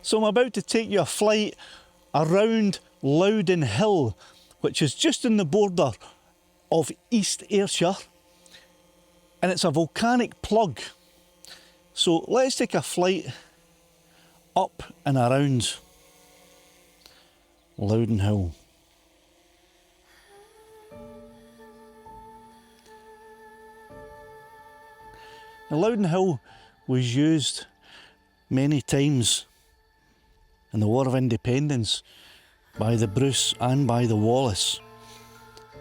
So I'm about to take you a flight around Loudoun Hill, which is just on the border of East Ayrshire, and it's a volcanic plug. So let's take a flight up and around Loudoun Hill. Now, Loudoun Hill was used many times in the War of Independence by the Bruce and by the Wallace,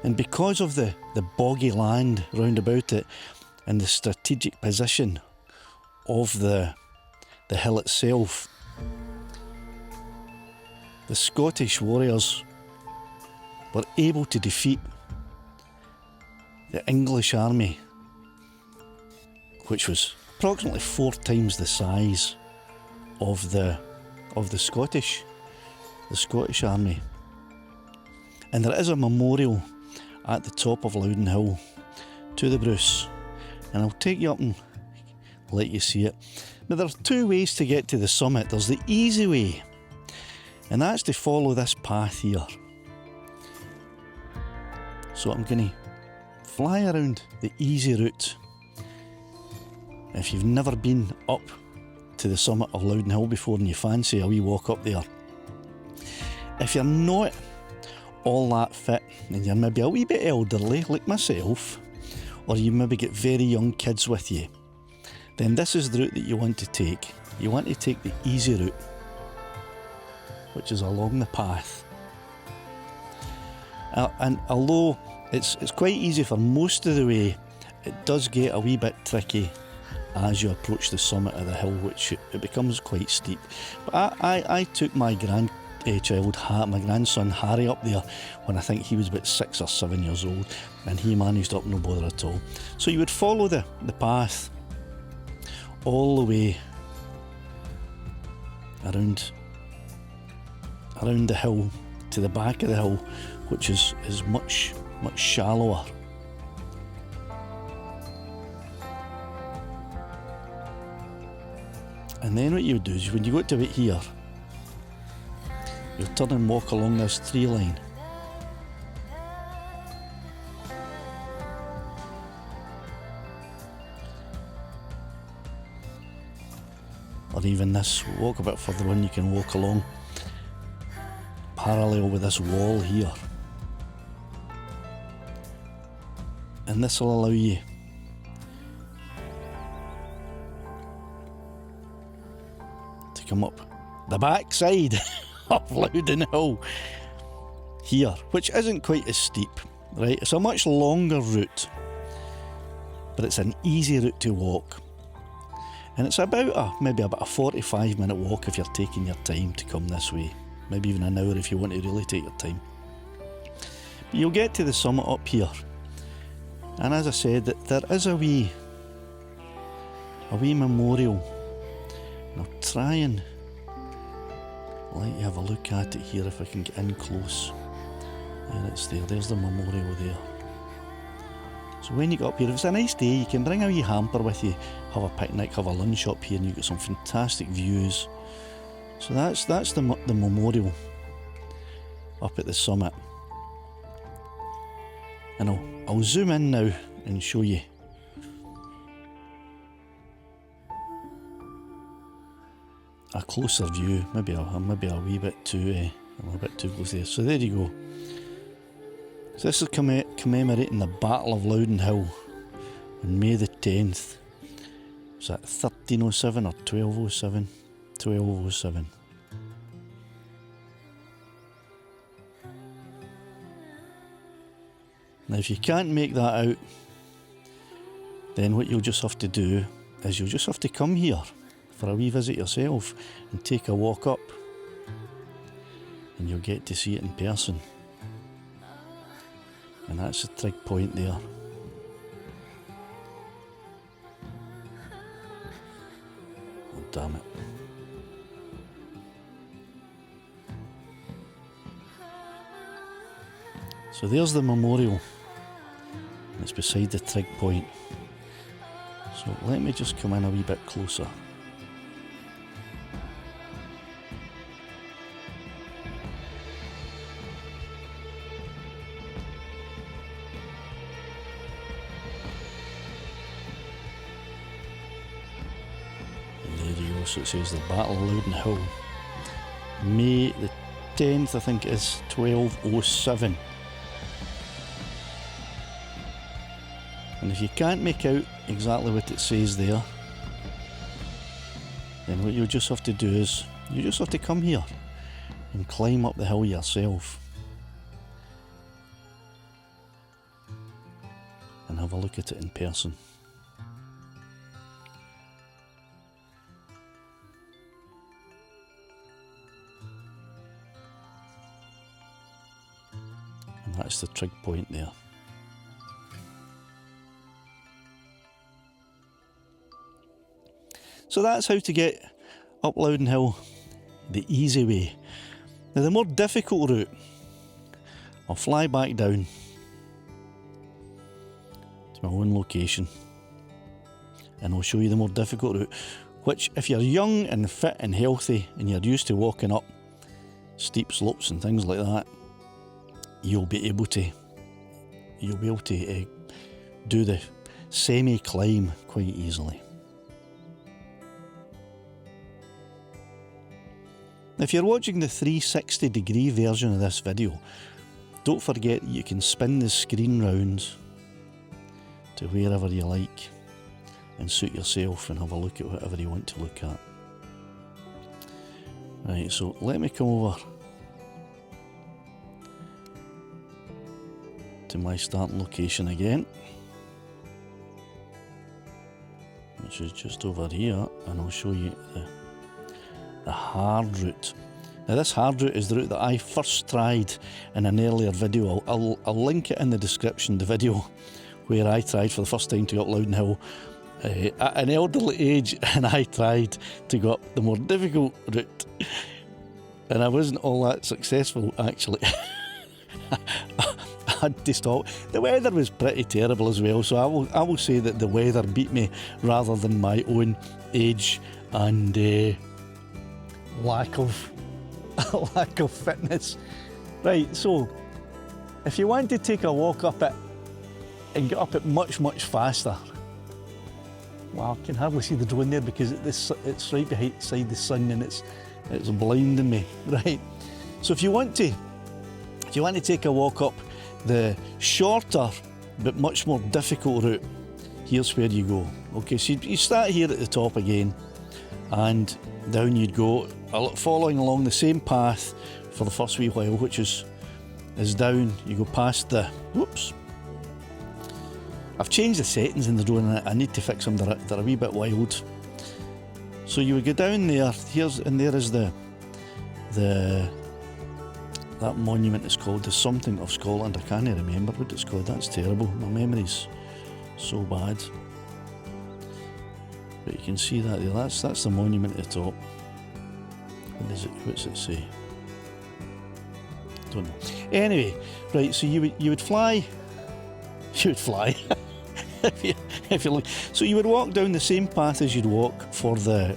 and because of the boggy land round about it and the strategic position of the hill itself, the Scottish warriors were able to defeat the English army, which was approximately 4 times the size of the Scottish army. And there is a memorial at the top of Loudoun Hill to the Bruce, and I'll take you up and let you see it. Now, there are 2 ways to get to the summit. There's the easy way, and that's to follow this path here. So I'm going to fly around the easy route. If you've never been up to the summit of Loudoun Hill before and you fancy a wee walk up there, if you're not all that fit and you're maybe a wee bit elderly like myself, or you maybe get very young kids with you, then this is the route that you want to take. You want to take the easy route, which is along the path. And although it's quite easy for most of the way, it does get a wee bit tricky as you approach the summit of the hill, which it becomes quite steep. But I took my my grandson Harry up there when I think he was about 6 or 7 years old, and he managed up no bother at all. So you would follow the path all the way around the hill to the back of the hill, which is much shallower. And then what you would do is when you got to about here, you'll turn and walk along this tree line. Or even this, walk a bit further on, you can walk along parallel with this wall here. And this will allow you to come up the backside of Loudoun Hill here, which isn't quite as steep, right? It's a much longer route, but it's an easy route to walk. And it's maybe about a 45-minute walk if you're taking your time to come this way. Maybe even an hour if you want to really take your time. But you'll get to the summit up here. And as I said, there is a wee memorial. And I'll try and let you have a look at it here if I can get in close. There it's there. There's the memorial there. So when you get up here, if it's a nice day, you can bring a wee hamper with you, have a picnic, have a lunch up here, and you've got some fantastic views. So that's the memorial up at the summit. And I'll zoom in now and show you. A closer view, maybe a wee bit too close there. So there you go. So this is commemorating the Battle of Loudoun Hill on May the 10th. Was that 1307 or 1207? 1207. Now if you can't make that out, then what you'll just have to do is you'll just have to come here for a wee visit yourself and take a walk up, and you'll get to see it in person. And that's the trig point there. Oh, damn it. So there's the memorial. It's beside the trig point. So let me just come in a wee bit closer. So it says the Battle of Loudoun Hill, May the 10th, I think it is, 1207. And if you can't make out exactly what it says there, then what you just have to do is you just have to come here and climb up the hill yourself and have a look at it in person. And that's the trig point there. So that's how to get up Loudoun Hill the easy way. Now the more difficult route, I'll fly back down to my own location and I'll show you the more difficult route, which if you're young and fit and healthy and you're used to walking up steep slopes and things like that, you'll be able to do the semi-climb quite easily. If you're watching the 360 degree version of this video, don't forget you can spin the screen round to wherever you like and suit yourself and have a look at whatever you want to look at. Right, so let me come over to my starting location again, which is just over here, and I'll show you the hard route. Now this hard route is the route that I first tried in an earlier video. I'll link it in the description, the video where I tried for the first time to go up Loudoun Hill at an elderly age, and I tried to go up the more difficult route and I wasn't all that successful actually. I had to stop. The weather was pretty terrible as well, so I will say that the weather beat me rather than my own age and lack of fitness. Right, so if you want to take a walk up it and get up it much faster, wow, I can hardly see the drone there because it's right beside the sun and it's blinding me. Right, so if you want to take a walk up the shorter but much more difficult route, here's where you go. Okay, so you start here at the top again and down you'd go, following along the same path for the first wee while, which is down. You go past the, whoops, I've changed the settings in the drone and I need to fix them, they're a wee bit wild. So you would go down there, there is that monument is called the something of Scotland. I can't remember what it's called, that's terrible, my memory's so bad. But you can see that there, that's the monument at the top. What's it say? Don't know. Anyway, right, so you would fly. if you like. So you would walk down the same path as you'd walk for the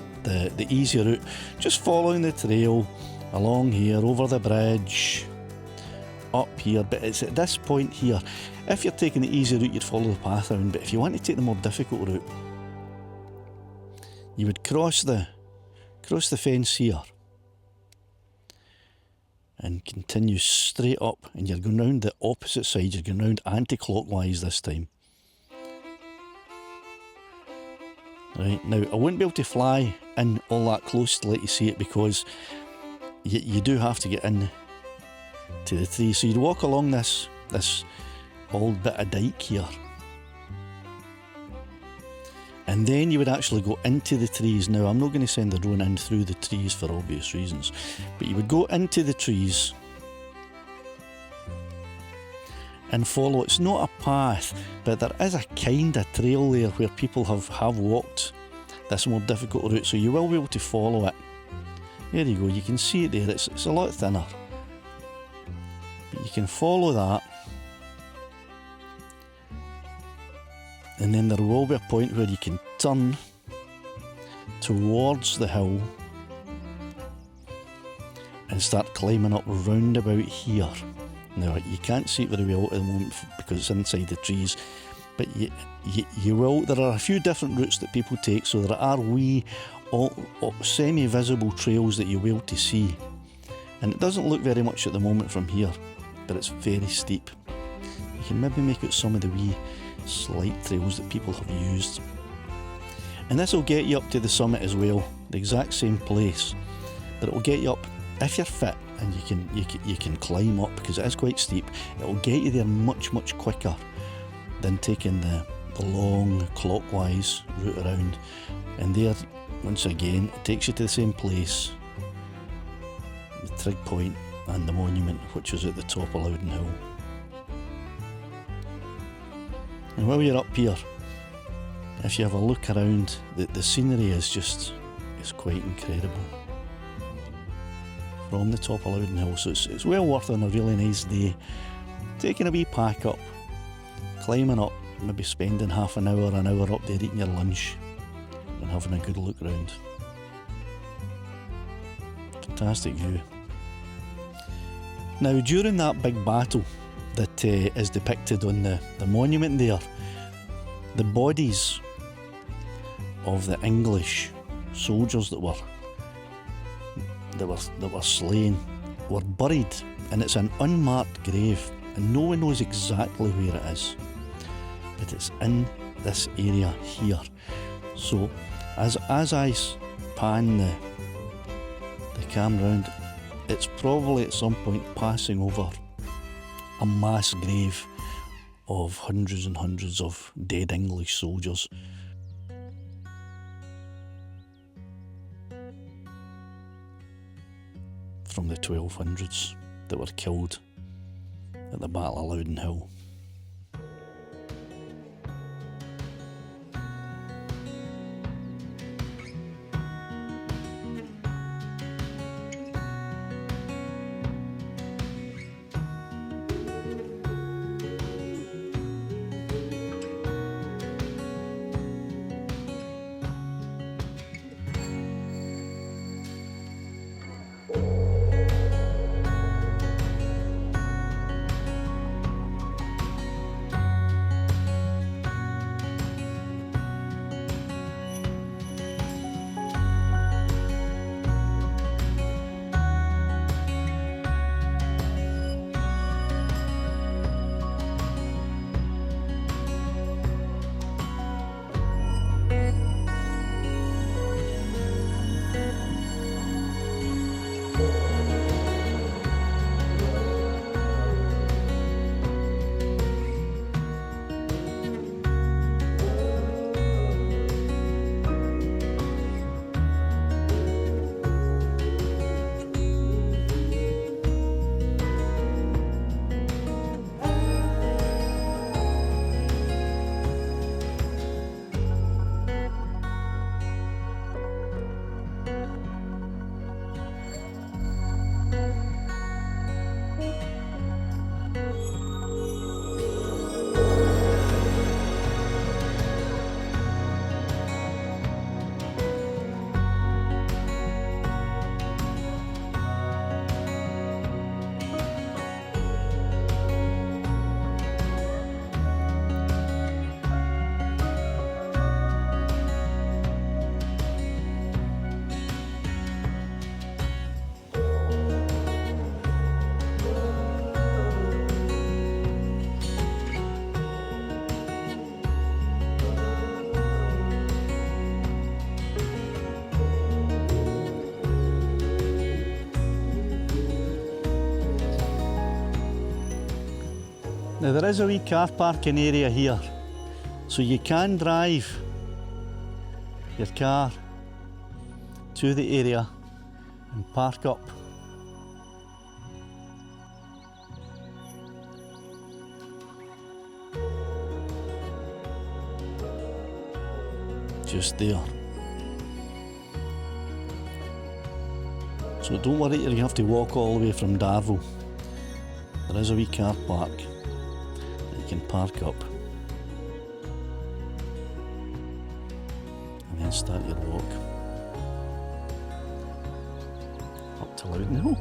easier route, just following the trail along here, over the bridge, up here. But it's at this point here, if you're taking the easy route, you'd follow the path around. But if you want to take the more difficult route, you would cross the fence here and continue straight up, and you're going round the opposite side. You're going round anti-clockwise this time. Right, now I wouldn't be able to fly in all that close to let you see it because you do have to get in to the tree. So you'd walk along this old bit of dike here, and then you would actually go into the trees. Now I'm not going to send the drone in through the trees for obvious reasons, but you would go into the trees and follow. It's not a path, but there is a kind of trail there where people have walked this more difficult route, so you will be able to follow it. There you go, you can see it there, it's a lot thinner, but you can follow that, and then there will be a point where you can turn towards the hill and start climbing up round about here. Now you can't see it very well at the moment because it's inside the trees, but you will. There are a few different routes that people take, so there are wee all semi-visible trails that you'll be able to see. And it doesn't look very much at the moment from here, but it's very steep. You can maybe make out some of the wee slight trails that people have used. And this will get you up to the summit as well, the exact same place, but it will get you up if you're fit and you can climb up, because it is quite steep. It will get you there much quicker than taking the long clockwise route around. And there, once again, it takes you to the same place, the trig point and the monument, which is at the top of Loudoun Hill. And while you're up here, if you have a look around, the scenery is quite incredible from the top of Loudoun Hill. So it's well worth on a really nice day taking a wee pack up, climbing up, maybe spending half an hour up there eating your lunch and having a good look round. Fantastic view. Now, during that big battle that is depicted on the monument there, the bodies of the English soldiers that were slain were buried, and it's an unmarked grave, and no one knows exactly where it is, but it's in this area here. So as I pan the camera round, it's probably at some point passing over a mass grave of hundreds and hundreds of dead English soldiers. From the 1200s that were killed at the Battle of Loudoun Hill. Now there is a wee car parking area here, so you can drive your car to the area and park up. Just there. So don't worry, you have to walk all the way from Darvel. There is a wee car park that you can park up and then start your walk up to Loudoun Hill.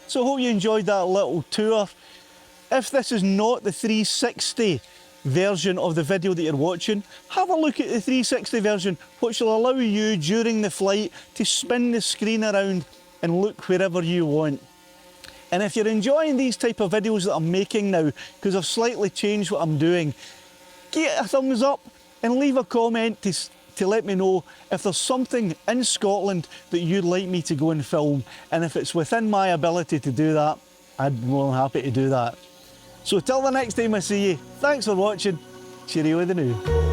So hope you enjoyed that little tour. If this is not the 360 version of the video that you're watching, have a look at the 360 version, which will allow you during the flight to spin the screen around and look wherever you want. And if you're enjoying these type of videos that I'm making now, because I've slightly changed what I'm doing, give it a thumbs up and leave a comment to let me know if there's something in Scotland that you'd like me to go and film, and if it's within my ability to do that, I'd be more than happy to do that. So till the next time I see you, thanks for watching. Cheerio with the new.